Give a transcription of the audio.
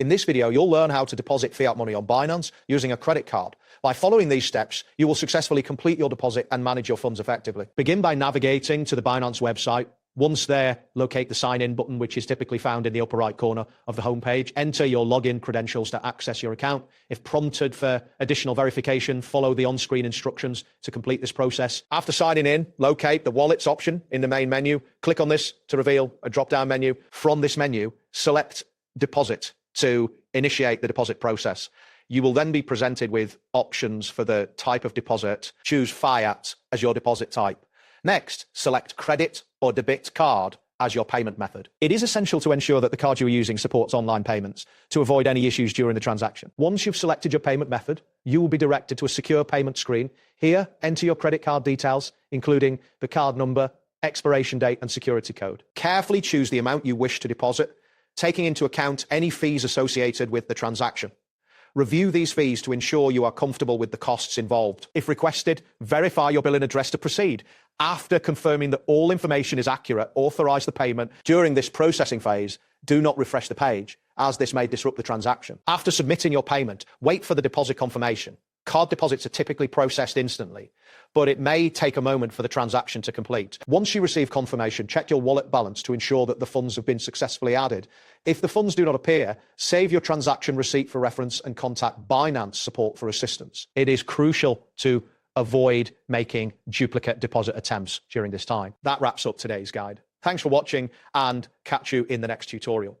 In this video, you'll learn how to deposit fiat money on Binance using a credit card. By following these steps, you will successfully complete your deposit and manage your funds effectively. Begin by navigating to the Binance website. Once there, locate the sign-in button, which is typically found in the upper right corner of the homepage. Enter your login credentials to access your account. If prompted for additional verification, follow the on-screen instructions to complete this process. After signing in, locate the Wallets option in the main menu. Click on this to reveal a drop-down menu. From this menu, select Deposit to initiate the deposit process. You will then be presented with options for the type of deposit. Choose Fiat as your deposit type. Next, select credit or debit card as your payment method. It is essential to ensure that the card you are using supports online payments to avoid any issues during the transaction. Once you've selected your payment method, you will be directed to a secure payment screen. Here, enter your credit card details, including the card number, expiration date, and security code. Carefully choose the amount you wish to deposit, taking into account any fees associated with the transaction. Review these fees to ensure you are comfortable with the costs involved. If requested, verify your billing address to proceed. After confirming that all information is accurate, authorize the payment. During this processing phase, do not refresh the page, as this may disrupt the transaction. After submitting your payment, wait for the deposit confirmation. Card deposits are typically processed instantly, but it may take a moment for the transaction to complete. Once you receive confirmation, check your wallet balance to ensure that the funds have been successfully added. If the funds do not appear, save your transaction receipt for reference and contact Binance support for assistance. It is crucial to avoid making duplicate deposit attempts during this time. That wraps up today's guide. Thanks for watching, and catch you in the next tutorial.